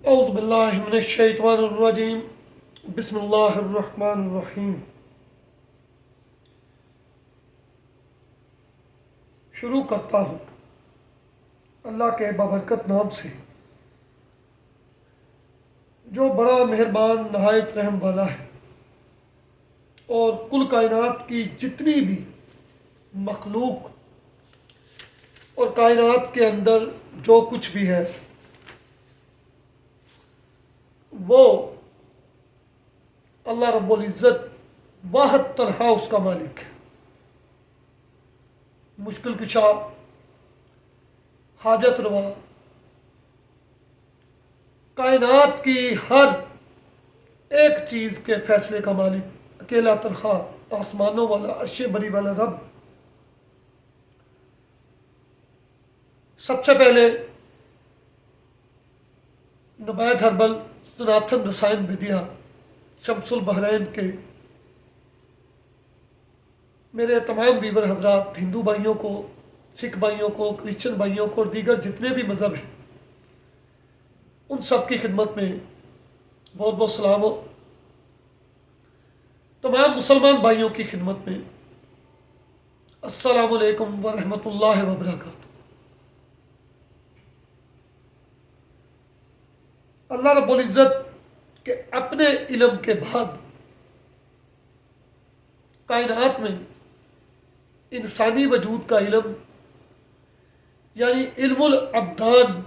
औज़ुबिल्लाहिमिनश्शैतानिर्रजीम बिस्मिल्लाहिर्रहमानिर्रहीम। शुरू करता हूँ अल्लाह के बाबरकत नाम से जो बड़ा मेहरबान नहायत रहम वाला है। और कुल कायनात की जितनी भी मखलूक और कायनात के अंदर जो कुछ भी है वो अल्लाह रब्बुल इज़्ज़त वाहिद तन्हा उसका मालिक है। मुश्किल कुशा, हाजत रवा, कायनात की हर एक चीज़ के फैसले का मालिक अकेला तन्हा आसमानों वाला अर्शे बरी वाला रब। सबसे पहले नबायत हर्बल सनातन रसायन विद्या शमसुल बहरैन के मेरे तमाम वीवर हजरात, हिंदू भाइयों को, सिख भाइयों को, क्रिश्चियन भाइयों को और दीगर जितने भी मज़हब हैं उन सब की खिदमत में बहुत बहुत सलाम हो। तमाम मुसलमान भाइयों की खिदमत में अस्सलामु अलैकुम व रहमतुल्लाहि व बरकातुहू। अल्लाह रब्बुल इज़्ज़त के अपने इल्म के बाद कायनात में इंसानी वजूद का इल्म यानी इल्मुल अब्दान,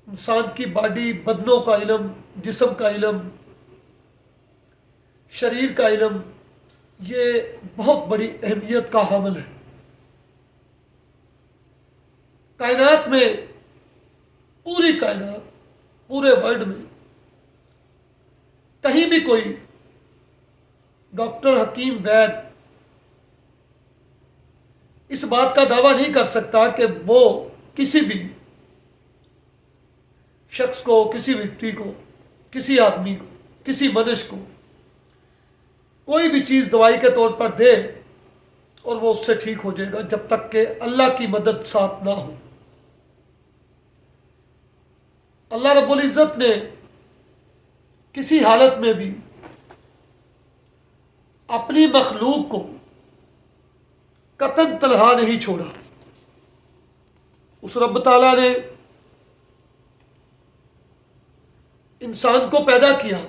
इंसान की बॉडी बदनों का इल्म, जिस्म का इल्म, शरीर का इल्म, ये बहुत बड़ी अहमियत का हामिल है। कायनात में, पूरी कायनात, पूरे वर्ल्ड में कहीं भी कोई डॉक्टर, हकीम, वैद इस बात का दावा नहीं कर सकता कि वो किसी भी शख्स को, किसी व्यक्ति को, किसी आदमी को, किसी मनुष्य को कोई भी चीज़ दवाई के तौर पर दे और वो उससे ठीक हो जाएगा जब तक कि अल्लाह की मदद साथ ना हो। अल्लाह रब्बुल इज़्ज़त ने किसी हालत में भी अपनी मखलूक को कतन तन्हा नहीं छोड़ा। उस रब ताला ने इंसान को पैदा किया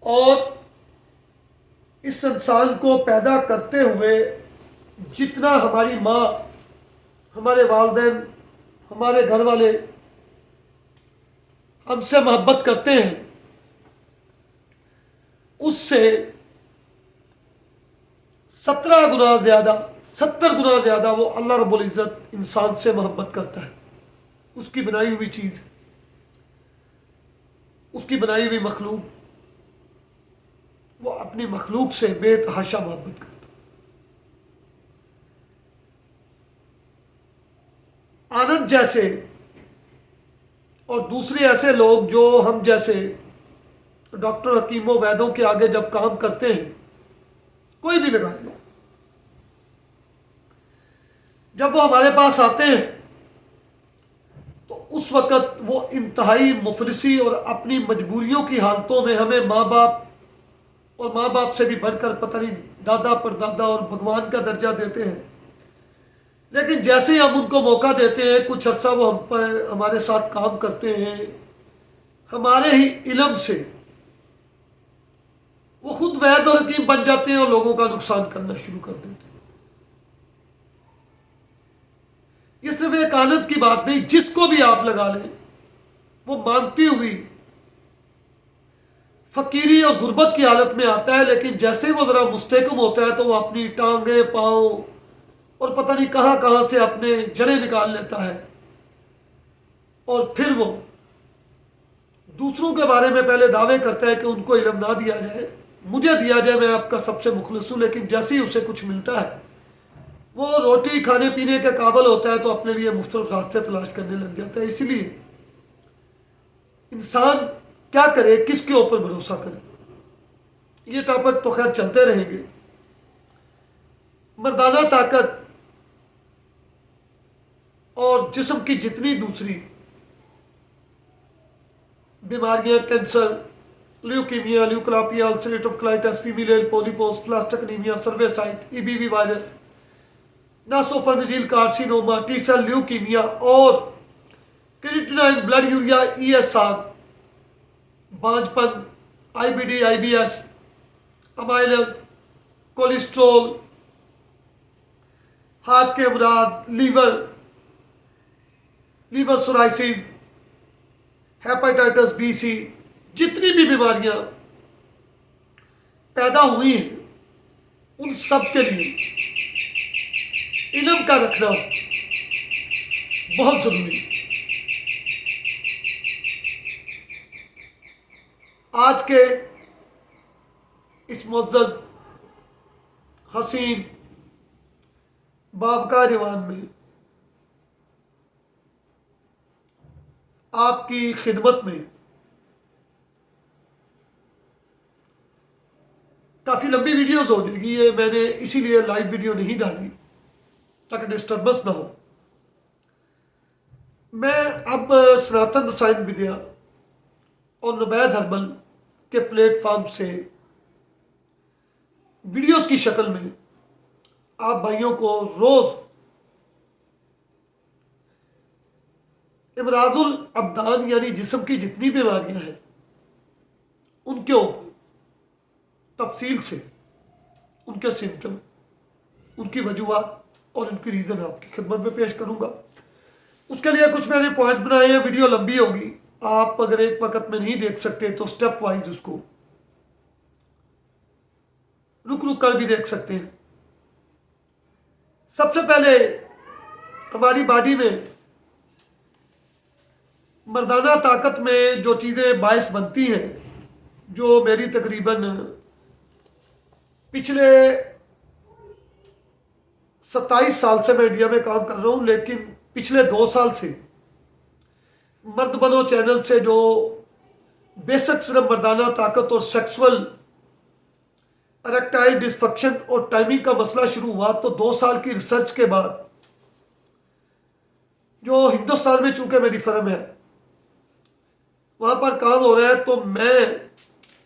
और इस इंसान को पैदा करते हुए जितना हमारी माँ, हमारे वालिदैन, हमारे घर वाले हमसे मोहब्बत करते हैं उससे 17 गुना ज़्यादा, 70 गुना ज़्यादा वो अल्लाह रब्बुल इज़्ज़त इंसान से मोहब्बत करता है। उसकी बनाई हुई चीज़, उसकी बनाई हुई मखलूक, वो अपनी मखलूक से बेतहाशा मोहब्बत करता है। आनंद जैसे और दूसरे ऐसे लोग जो हम जैसे डॉक्टर, हकीमों, वैदों के आगे जब काम करते हैं, कोई भी लगा लो, जब वो हमारे पास आते हैं तो उस वक़्त वो इंतहाई मुफलिसी और अपनी मजबूरियों की हालतों में हमें माँ बाप और माँ बाप से भी बढ़कर पता नहीं दादा परदादा और भगवान का दर्जा देते हैं। लेकिन जैसे ही हम उनको मौका देते हैं, कुछ अर्सा वो हम पर हमारे साथ काम करते हैं, हमारे ही इल्म से वो खुद वैद और हकीम बन जाते हैं और लोगों का नुकसान करना शुरू कर देते हैं। ये सिर्फ एक आनंद की बात नहीं, जिसको भी आप लगा लें वो मांगती हुई फकीरी और गुर्बत की हालत में आता है, लेकिन जैसे ही वो ज़रा मुस्तहकम होता है तो वो अपनी टांगे, पाँव और पता नहीं कहाँ कहाँ से अपने जड़ें निकाल लेता है और फिर वो दूसरों के बारे में पहले दावे करता है कि उनको इल्म ना दिया जाए, मुझे दिया जाए, मैं आपका सबसे मुखलिस हूँ। लेकिन जैसे ही उसे कुछ मिलता है, वो रोटी खाने पीने के काबिल होता है तो अपने लिए मुख्तलिफ रास्ते तलाश करने लग जाता है। इसलिए इंसान क्या करे, किसके ऊपर भरोसा करे, ये टॉपिक तो खैर चलते रहेंगे। मर्दाना ताकत और जिस्म की जितनी दूसरी बीमारियां, कैंसर, ल्यूकीमिया, ल्यूकोलापिया, अल्सरेटिव कोलाइटिस, फीमेल पोलिपोस, प्लास्टिक एनीमिया, सर्वेसाइट, EBV virus, nasopharyngeal carcinoma, T cell leukaemia और क्रिएटिनिन, ब्लड यूरिया, ईएसआर, बांझपन, IBD, IBS, amylase, cholesterol, heart के अमराज, liver psoriasis, hepatitis B C, जितनी भी बीमारियां पैदा हुई हैं उन सब के लिए इल्म का रखना बहुत जरूरी है। आज के इस मुअज़्ज़ज़, हसीन, बावकार ईवान में आपकी खिदमत में काफ़ी लंबी वीडियोस हो जाएगी। ये मैंने इसीलिए लाइव वीडियो नहीं डाली ताकि डिस्टर्बेंस ना हो। मैं अब सनातन रसायन विद्या और नवैद हर्बल के प्लेटफॉर्म से वीडियोस की शक्ल में आप भाइयों को रोज़ इमराजुल अब्दान यानी जिस्म की जितनी बीमारियां हैं उनके ऊपर तफसील से उनके सिम्टम, उनकी वजूहात और उनकी रीज़न आपकी खिदमत में पेश करूंगा। उसके लिए कुछ मैंने पॉइंट्स बनाए हैं। वीडियो लंबी होगी, आप अगर एक वक्त में नहीं देख सकते तो स्टेप वाइज उसको रुक रुक कर भी देख सकते हैं। सबसे पहले हमारी बॉडी में मर्दाना ताकत में जो चीज़ें बायस बनती हैं, जो मेरी तकरीबन पिछले 27 साल से मैं इंडिया में काम कर रहा हूँ, लेकिन पिछले 2 साल से मर्द बनो चैनल से जो बेसिक सिर्फ मर्दाना ताकत और सेक्सुअल इरेक्टाइल डिसफंक्शन और टाइमिंग का मसला शुरू हुआ, तो 2 साल की रिसर्च के बाद जो हिंदुस्तान में चूंकि मेरी फर्म है वहाँ पर काम हो रहा है, तो मैं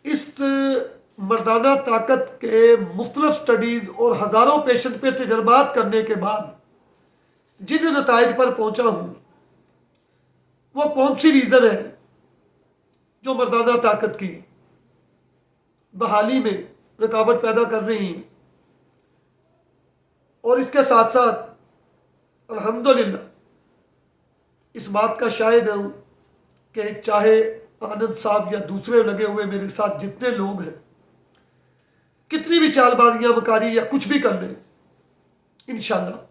इस मर्दाना ताकत के मुख्तलिफ स्टडीज़ और हज़ारों पेशेंट पे तजर्बात करने के बाद जिन नताइज पर पहुँचा हूँ वो कौन सी रीज़न है जो मर्दाना ताकत की बहाली में रुकावट पैदा कर रही हैं। और इसके साथ साथ अल्हम्दुलिल्लाह इस बात का शाहिद हूँ कि चाहे आनंद साहब या दूसरे लगे हुए मेरे साथ जितने लोग हैं, कितनी भी चालबाजियां मकारी या कुछ भी कर लें, इंशाल्लाह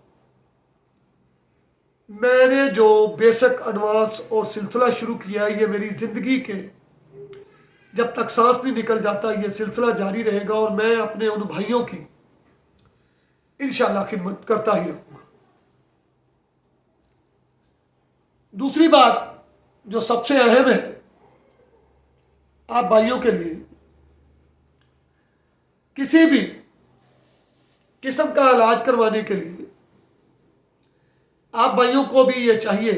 मैंने जो बेसिक एडवांस और सिलसिला शुरू किया है, ये मेरी ज़िंदगी के जब तक सांस नहीं निकल जाता ये सिलसिला जारी रहेगा और मैं अपने उन भाइयों की इंशाल्लाह खिदमत करता ही रहूँगा। दूसरी बात जो सबसे अहम है आप भाइयों के लिए, किसी भी किस्म का इलाज करवाने के लिए आप भाइयों को भी ये चाहिए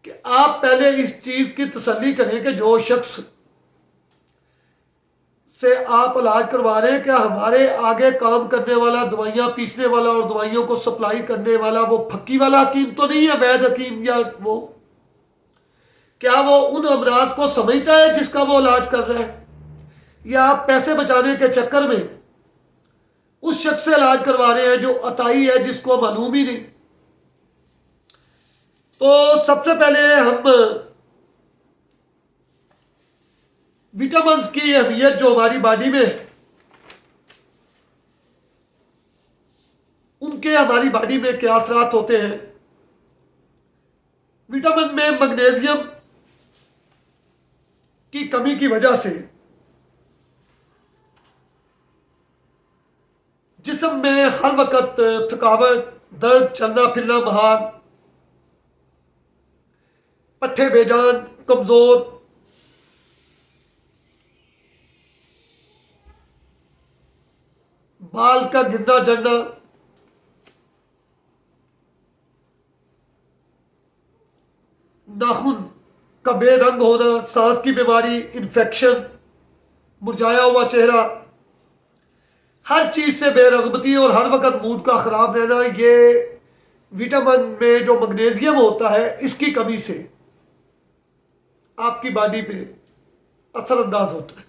कि आप पहले इस चीज़ की तसल्ली करें कि जो शख्स से आप इलाज करवा रहे हैं क्या हमारे आगे काम करने वाला, दवाइयाँ पीसने वाला और दवाइयों को सप्लाई करने वाला वो फक्की वाला हकीम तो नहीं है, वैद हकीम, या वो क्या वो उन अमराज को समझता है जिसका वो इलाज कर रहा है, या आप पैसे बचाने के चक्कर में उस शख्स से इलाज करवा रहे हैं जो अताई है जिसको मालूम ही नहीं। तो सबसे पहले हम विटामिन्स की अहमियत जो हमारी बॉडी में है, उनके हमारी बॉडी में क्या असरात होते हैं। विटामिन में मैग्नीशियम की कमी की वजह से जिस्म में हर वक्त थकावट, दर्द, चलना फिरना महार, पट्ठे बेजान, कमजोर, बाल का गिरना झड़ना, नाखून का बेरंग होना, सांस की बीमारी, इन्फेक्शन, मुरझाया हुआ चेहरा, हर चीज से बेरगबती और हर वक्त मूड का खराब रहना, ये विटामिन में जो मैग्नीशियम होता है इसकी कमी से आपकी बॉडी पे असरअंदाज होता है।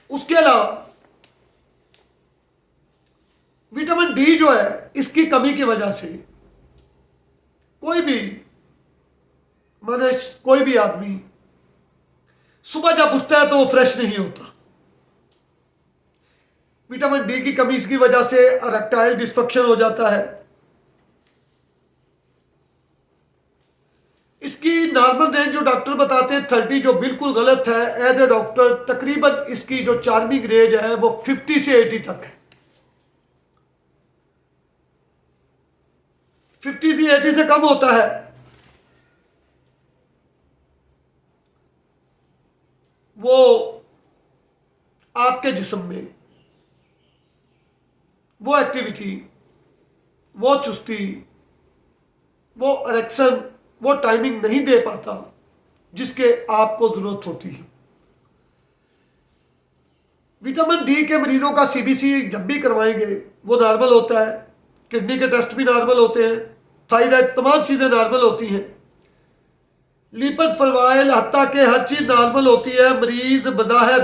उसके अलावा विटामिन डी जो है, इसकी कमी की वजह से कोई भी मनुष्य, कोई भी आदमी सुबह जब उठता है तो वो फ्रेश नहीं होता। विटामिन डी की कमी की वजह से इरेक्टाइल डिस्फंक्शन हो जाता है। इसकी नॉर्मल रेंज जो डॉक्टर बताते हैं 30, जो बिल्कुल गलत है। एज ए डॉक्टर तकरीबन इसकी जो चार्मिंग रेंज है वो 50 से 80 तक है। 50 से 80 से कम होता है वो आपके जिस्म में वो एक्टिविटी, वो चुस्ती, वो इरेक्शन, वो टाइमिंग नहीं दे पाता जिसके आपको जरूरत होती है। विटामिन डी के मरीजों का सीबीसी जब भी करवाएंगे वो नॉर्मल होता है। किडनी के टेस्ट भी नॉर्मल होते हैं, थायराइड, तमाम चीज़ें नॉर्मल होती हैं। लिपिड प्रोफाइल हत्ता के हर चीज़ नॉर्मल होती है। मरीज बज़ाहिर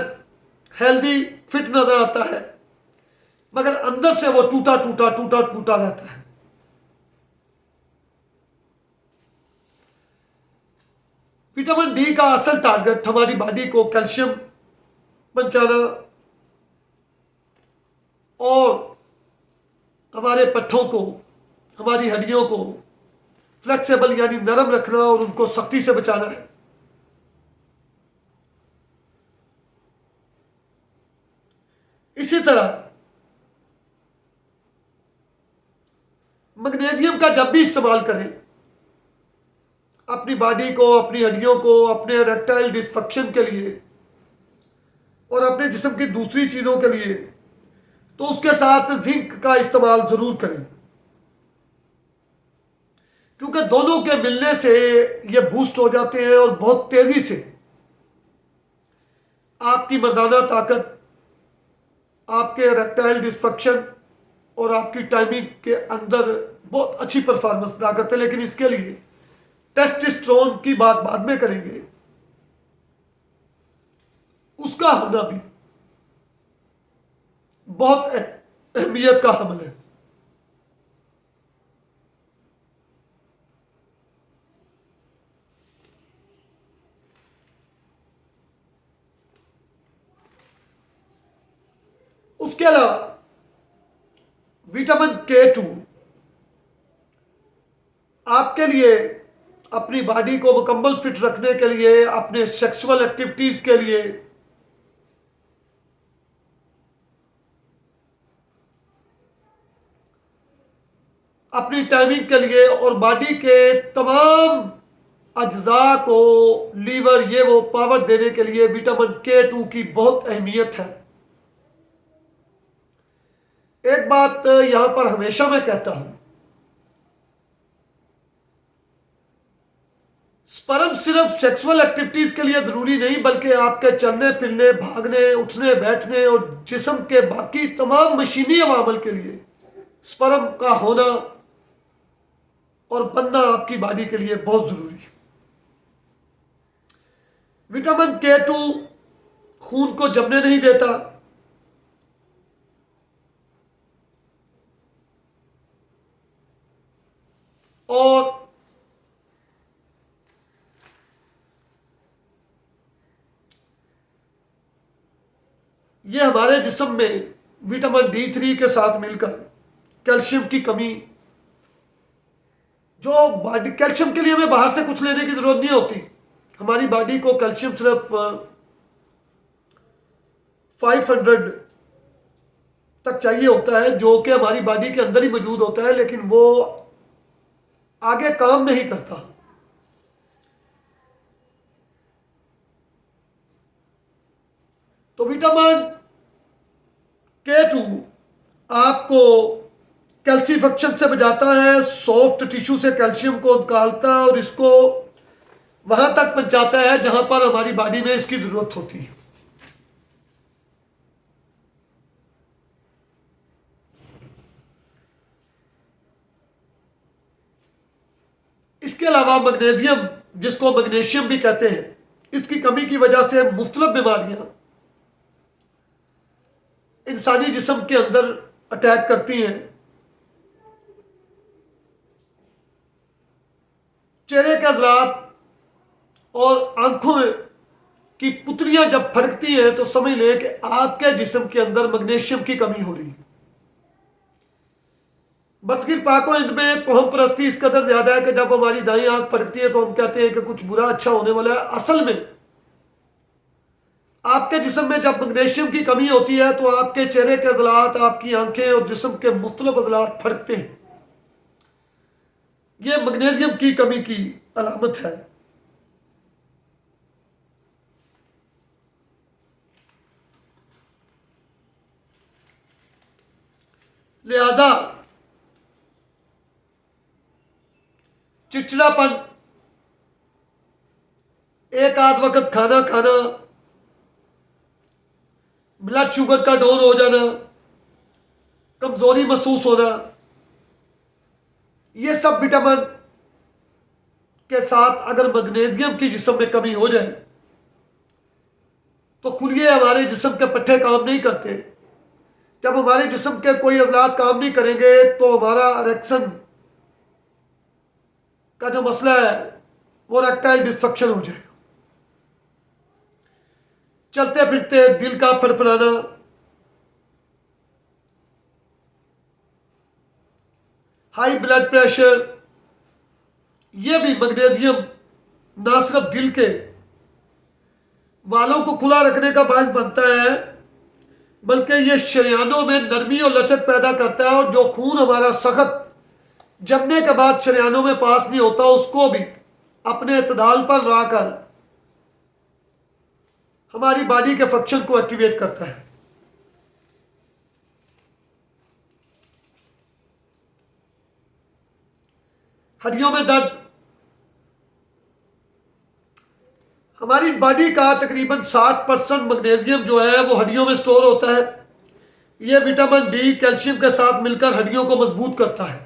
हेल्दी फिट नज़र आता है, मगर अंदर से वो टूटा टूटा टूटा टूटा रहता है। विटामिन डी का असल टारगेट हमारी बॉडी को कैल्शियम पहुंचाना और हमारे पट्ठों को, हमारी हड्डियों को फ्लेक्सिबल यानी नरम रखना और उनको सख्ती से बचाना है। इसी तरह मैग्नीशियम का जब भी इस्तेमाल करें अपनी बॉडी को, अपनी हड्डियों को, अपने इरेक्टाइल डिस्फंक्शन के लिए और अपने जिस्म की दूसरी चीज़ों के लिए, तो उसके साथ जिंक का इस्तेमाल ज़रूर करें, क्योंकि दोनों के मिलने से ये बूस्ट हो जाते हैं और बहुत तेज़ी से आपकी मर्दाना ताकत, आपके इरेक्टाइल डिस्फंक्शन और आपकी टाइमिंग के अंदर बहुत अच्छी परफॉर्मेंस अदा करते हैं। लेकिन इसके लिए टेस्टोस्टेरोन की बात बाद में करेंगे, उसका होना भी बहुत अहमियत का हमल है। उसके अलावा विटामिन K2 आपके लिए अपनी बॉडी को मुकम्मल फिट रखने के लिए, अपने सेक्सुअल एक्टिविटीज के लिए, अपनी टाइमिंग के लिए और बॉडी के तमाम अज्जा को, लीवर, ये वो पावर देने के लिए विटामिन K2 की बहुत अहमियत है। एक बात यहां पर हमेशा मैं कहता हूं, स्पर्म सिर्फ सेक्सुअल एक्टिविटीज के लिए जरूरी नहीं, बल्कि आपके चलने फिरने, भागने, उठने बैठने और जिस्म के बाकी तमाम मशीनी अवामल के लिए स्पर्म का होना और बनना आपकी बॉडी के लिए बहुत जरूरी है। विटामिन K2 खून को जमने नहीं देता, और ये हमारे जिस्म में विटामिन D3 के साथ मिलकर कैल्शियम की कमी, जो बॉडी, कैल्शियम के लिए हमें बाहर से कुछ लेने की जरूरत नहीं होती। हमारी बॉडी को कैल्शियम सिर्फ 500 तक चाहिए होता है, जो कि हमारी बॉडी के अंदर ही मौजूद होता है, लेकिन वो आगे काम नहीं करता। तो विटामिन K2 आपको कैल्सीफेक्शन से बचाता है, सॉफ्ट टिश्यू से कैल्शियम को निकालता है और इसको वहां तक पहुंचाता है जहां पर हमारी बॉडी में इसकी जरूरत होती है। इसके अलावा मैग्नीशियम, जिसको मैग्नीशियम भी कहते हैं, इसकी कमी की वजह से मुख्तलिफ बीमारियां इंसानी जिस्म के अंदर अटैक करती हैं। चेहरे के अज़रात और आंखों की पुतलियां जब फड़कती हैं तो समझ लें कि आपके जिस्म के अंदर मैग्नीशियम की कमी हो रही है। बसगिर पाको हिंद में तोहम परस्ती इस कदर ज्यादा है कि जब हमारी दाई आंख फड़कती है तो हम कहते हैं कि कुछ बुरा अच्छा होने वाला है। असल में आपके जिस्म में जब मैग्नीशियम की कमी होती है तो आपके चेहरे के अज़लात, आपकी आंखें और जिस्म के मुख्तलिफ अज़लात फड़कते हैं। यह मैग्नीशियम की कमी की अलामत है। लिहाजा चिड़चिड़ापन, एक आध वक्त खाना खाना, ब्लड शुगर का डाउन हो जाना, कमजोरी महसूस होना, ये सब विटामिन के साथ अगर मैग्नीशियम की जिस्म में कमी हो जाए तो खुलिए हमारे जिस्म के पट्टे काम नहीं करते। जब हमारे जिस्म के कोई अज़लात काम नहीं करेंगे तो हमारा इरेक्शन का जो मसला है वो इरेक्टाइल डिसफंक्शन हो जाएगा। चलते फिरते दिल का फड़फड़ाना, हाई ब्लड प्रेशर, यह भी मैग्नीशियम ना सिर्फ दिल के वालों को खुला रखने का बायस बनता है बल्कि यह शरियानों में नरमी और लचक पैदा करता है और जो खून हमारा सख्त जमने के बाद शरियानों में पास नहीं होता उसको भी अपने इतदाल पर लाकर हमारी बॉडी के फंक्शन को एक्टिवेट करता है। हड्डियों में दर्द, हमारी बॉडी का तकरीबन 60% मैग्नीशियम जो है वो हड्डियों में स्टोर होता है। यह विटामिन डी कैल्शियम के साथ मिलकर हड्डियों को मजबूत करता है।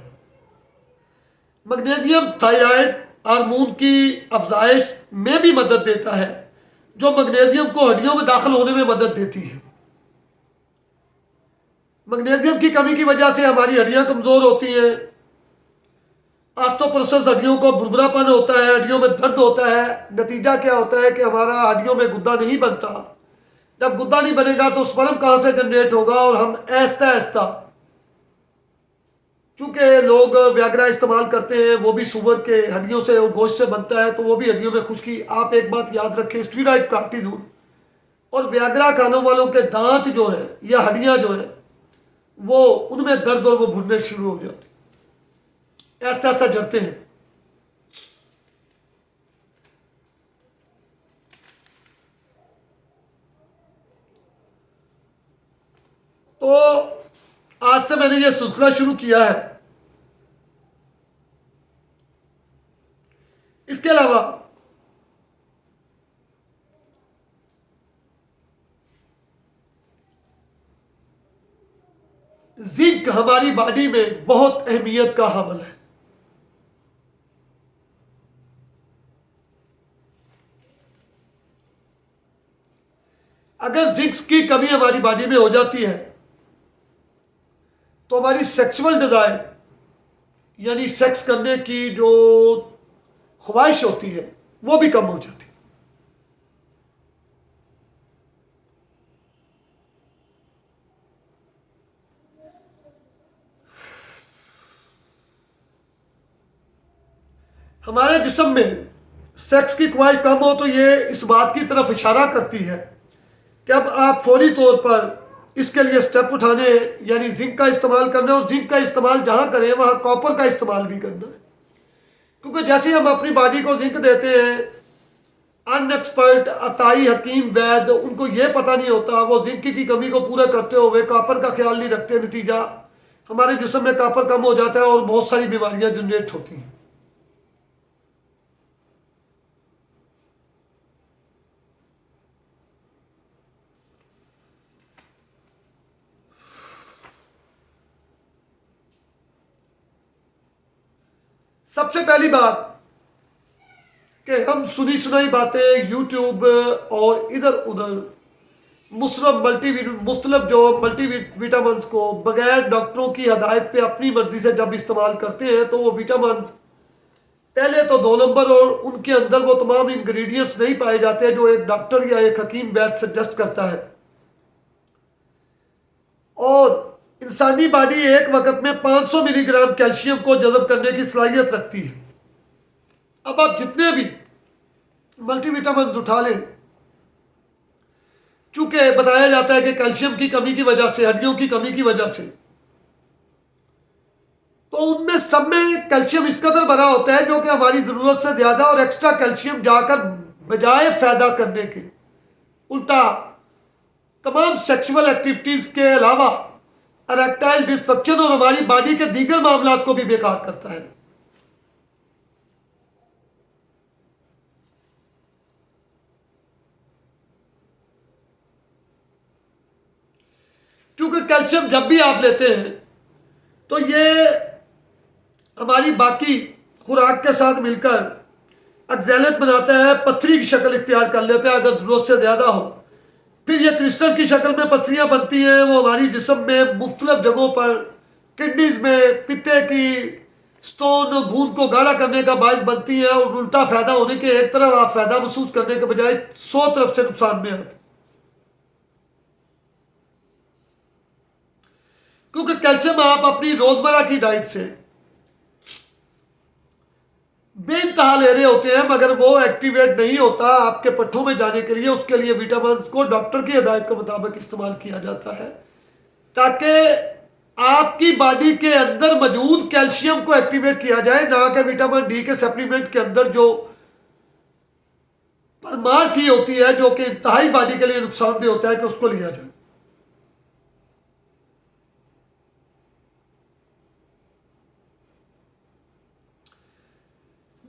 मैग्नीशियम थायराइड हार्मोन की अफजाइश में भी मदद देता है जो मैग्नीशियम को हड्डियों में दाखिल होने में मदद देती है। मैग्नीशियम की कमी की वजह से हमारी हड्डियां कमजोर होती हैं, ऑस्टियोपोरोसिस, हड्डियों को भुरभुरापन होता है, हड्डियों में दर्द होता है। नतीजा क्या होता है कि हमारा हड्डियों में गुद्दा नहीं बनता। जब गुद्दा नहीं बनेगा तो स्पर्म कहां से जनरेट होगा और हम ऐसा ऐसा, चूंकि लोग व्याग्रा इस्तेमाल करते हैं वो भी सुअर के हड्डियों से और गोश्त से बनता है तो वो भी हड्डियों में खुश्की। आप एक बात याद रखें, स्टीरॉइड कार्टिजोन और व्याग्रा खाने वालों के दांत जो है या हड्डियां जो है वो उनमें दर्द और वो भुनने शुरू हो जाते, ऐसा ऐसा जड़ते हैं। तो आज से मैंने ये सिलसिला शुरू किया है। इसके अलावा जिंक हमारी बॉडी में बहुत अहमियत का हामिल है। अगर जिंक की कमी हमारी बॉडी में हो जाती है तो हमारी सेक्सुअल डिजायर यानी सेक्स करने की जो ख्वाहिश होती है वो भी कम हो जाती है। हमारे जिस्म में सेक्स की ख्वाहिश कम हो तो ये इस बात की तरफ इशारा करती है कि अब आप फौरी तौर पर इसके लिए स्टेप उठाने यानी जिंक का इस्तेमाल करना है और जिंक का इस्तेमाल जहां करें वहां कॉपर का इस्तेमाल भी करना है। क्योंकि जैसे हम अपनी बॉडी को जिंक देते हैं, अनएक्सपर्ट अताई हकीम वैद उनको ये पता नहीं होता, वो जिंक की कमी को पूरा करते हुए कॉपर का ख्याल नहीं रखते। नतीजा हमारे जिस्म में कॉपर कम हो जाता है और बहुत सारी बीमारियां जनरेट होती हैं। सबसे पहली बात कि हम सुनी सुनाई बातें यूट्यूब और इधर उधर मुख्तलिफ जो मल्टी विटामिन को बगैर डॉक्टरों की हदायत पे अपनी मर्जी से जब इस्तेमाल करते हैं तो वो विटामिन पहले तो 2 नंबर, और उनके अंदर वो तमाम इंग्रेडिएंट्स नहीं पाए जाते जो एक डॉक्टर या एक हकीम वैद सजेस्ट करता है। और इंसानी बॉडी एक वक्त में 500 मिलीग्राम कैल्शियम को जज़ब करने की सलाहियत रखती है। अब आप जितने भी मल्टीविटामिन उठा लें, चूंकि बताया जाता है कि कैल्शियम की कमी की वजह से, हड्डियों की कमी की वजह से, तो उनमें सब में कैल्शियम इस कदर भरा होता है जो कि हमारी जरूरत से ज्यादा और एक्स्ट्रा कैल्शियम जाकर बजाय फायदा करने के उल्टा तमाम सेक्सुअल एक्टिविटीज के अलावा इरेक्टाइल डिसफंक्शन और हमारी बॉडी के दीगर मामलात को भी बेकार करता है। क्योंकि कैल्शियम जब भी आप लेते हैं तो ये हमारी बाकी खुराक के साथ मिलकर ऑक्सैलेट बनाता है, पत्थरी की शक्ल इख्तियार कर लेता है अगर जरूरत से ज़्यादा हो। फिर ये क्रिस्टल की शक्ल में पत्थरियाँ बनती हैं, वो हमारी जिस्म में मुख्तलिफ जगहों पर, किडनीज में पित्ते की स्टोन खून को गाढ़ा करने का बायस बनती है, और उल्टा फ़ायदा होने के एक तरफ आप फ़ायदा महसूस करने के बजाय 100 तरफ से नुकसान में आते। क्योंकि कैल्शियम आप अपनी रोजमर्रा की डाइट से बेइंतहा ले रहे होते हैं, मगर वो एक्टिवेट नहीं होता आपके पट्ठों में जाने के लिए। उसके लिए विटामिन को डॉक्टर की हिदायत के मुताबिक इस्तेमाल किया जाता है ताकि आपकी बॉडी के अंदर मौजूद कैल्शियम को एक्टिवेट किया जाए, ना कि विटामिन डी के सप्लीमेंट के अंदर जो परमार की होती है जो कि इंतहाई बॉडी के लिए नुकसानदेह होता है कि उसको लिया जाए।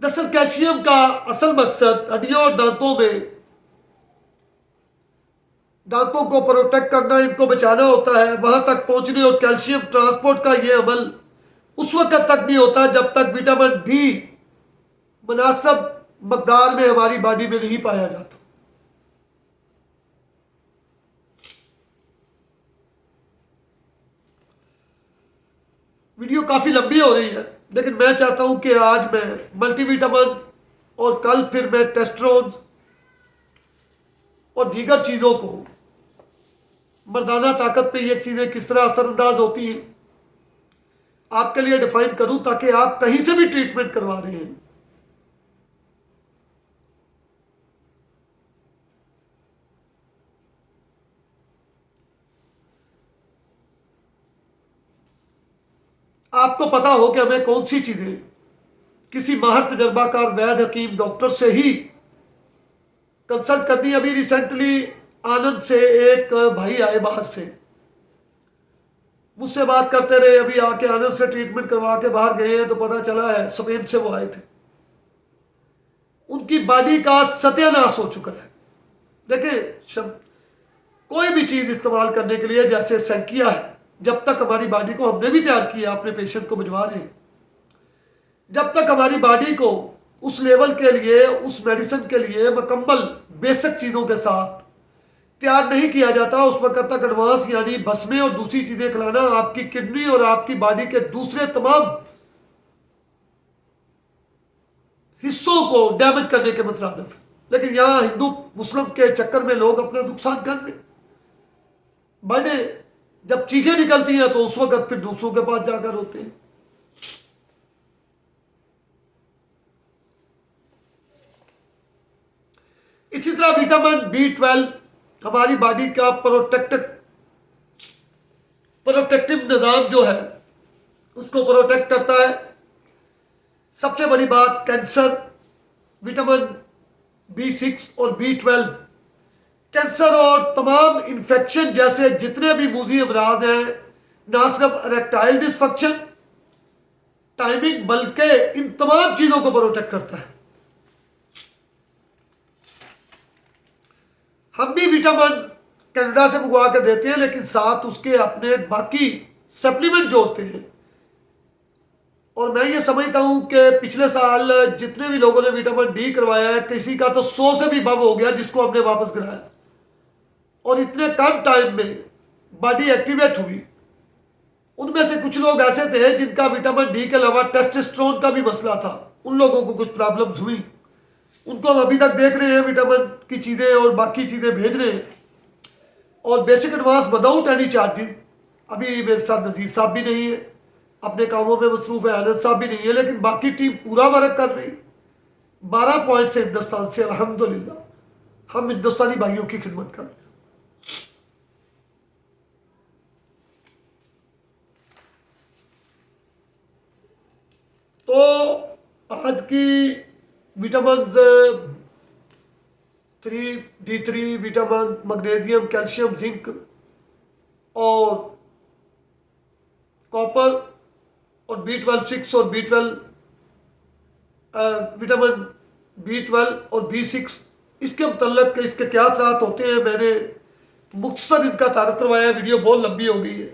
दरअसल कैल्शियम का असल मकसद हड्डियों और दांतों को प्रोटेक्ट करना, इनको बचाना होता है, वहां तक पहुंचने। और कैल्शियम ट्रांसपोर्ट का यह अमल उस वक्त तक नहीं होता जब तक विटामिन डी मुनासिब मकदार में हमारी बॉडी में नहीं पाया जाता। वीडियो काफी लंबी हो रही है, लेकिन मैं चाहता हूं कि आज मैं मल्टीविटामिन और कल फिर मैं टेस्टोस्टेरोन और दीगर चीज़ों को, मर्दाना ताकत पे ये चीज़ें किस तरह असरअंदाज होती हैं, आपके लिए डिफाइन करूं ताकि आप कहीं से भी ट्रीटमेंट करवा रहे हैं आपको पता हो कि हमें कौन सी चीज़ें किसी माहिर तजर्बाकार वैद हकीम डॉक्टर से ही कंसल्ट करनी। अभी रिसेंटली आनंद से एक भाई आए बाहर से, मुझसे बात करते रहे, अभी आके आनंद से ट्रीटमेंट करवा के बाहर गए हैं तो पता चला है स्पेन से वो आए थे, उनकी बॉडी का सत्यानाश हो चुका है। देखिए कोई भी चीज़ इस्तेमाल करने के लिए, जैसे सैंकिया है, जब तक हमारी बॉडी को, हमने भी तैयार किया अपने पेशेंट को भिजवा रहे हैं, जब तक हमारी बॉडी को उस लेवल के लिए, उस मेडिसिन के लिए मुकम्मल बेसिक चीज़ों के साथ तैयार नहीं किया जाता, उस वक्त तक एडवांस यानी भस्में और दूसरी चीज़ें खिलाना आपकी किडनी और आपकी बॉडी के दूसरे तमाम हिस्सों को डैमेज करने के मुतरादिफ है। लेकिन यहाँ हिंदू मुस्लिम के चक्कर में लोग अपना नुकसान कर रहे। बड़े जब चीखें निकलती हैं तो उस वक्त फिर दूसरों के पास जाकर होते हैं। इसी तरह विटामिन B12 हमारी बॉडी का प्रोटेक्टिव निज़ाम जो है उसको प्रोटेक्ट करता है। सबसे बड़ी बात, कैंसर, विटामिन B6 और B12 कैंसर और तमाम इन्फेक्शन जैसे जितने भी मूजी अमराज हैं, ना सिर्फ इरेक्टाइल डिसफंक्शन, टाइमिंग, बल्कि इन तमाम चीजों को प्रोटेक्ट करता है। हम भी विटामिन कनाडा से मंगवा के देते हैं, लेकिन साथ उसके अपने बाकी सप्लीमेंट जो होते हैं। और मैं ये समझता हूं कि पिछले साल जितने भी लोगों ने विटामिन डी करवाया है, किसी का तो 100 से भी बम हो गया जिसको हमने वापस कराया। और इतने कम टाइम में बॉडी एक्टिवेट हुई। उनमें से कुछ लोग ऐसे थे जिनका विटामिन डी के अलावा टेस्टोस्टेरोन का भी मसला था, उन लोगों को कुछ प्रॉब्लम्स हुई। उनको हम अभी तक देख रहे हैं, विटामिन की चीज़ें और बाकी चीज़ें भेज रहे हैं। और basic advance without any charges. अभी मेरे साथ नज़ीर साहब भी नहीं है, अपने कामों में मसरूफ है, आनंद साहब भी नहीं है, लेकिन बाकी टीम पूरा वर्क कर रही। 12 पॉइंट से हिंदुस्तान से अल्हम्दुलिल्लाह हम हिंदुस्तानी भाइयों की खिदमत कर रहे हैं। तो आज की vitamin 3, D3, vitamin, magnesium, calcium, zinc और कॉपर और B12 6 और B12 विटामिन B12 और B6 इसके मतलब के इसके क्या असरात होते हैं, मैंने मुख्तसर इनका तारफ़ करवाया। वीडियो बहुत लंबी हो गई है।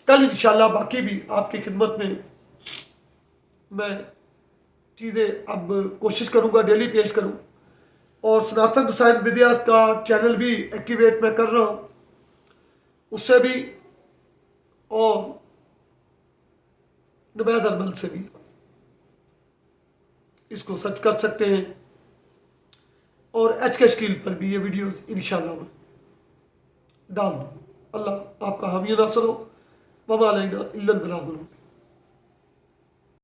कल इंशाल्लाह बाकी भी आपकी खिदमत में मैं चीज़ें अब कोशिश करूँगा डेली पेश करूँ। और सनातन रसायन विद्या का चैनल भी एक्टिवेट मैं कर रहा हूँ, उससे भी और नबैद अरमल से भी इसको सर्च कर सकते हैं। और HK स्किल पर भी ये वीडियोस इंशाल्लाह मैं डाल दूँ। अल्लाह आपका हामी नासर हो। वमा अलैना इल्लल बलागुल मुबीन।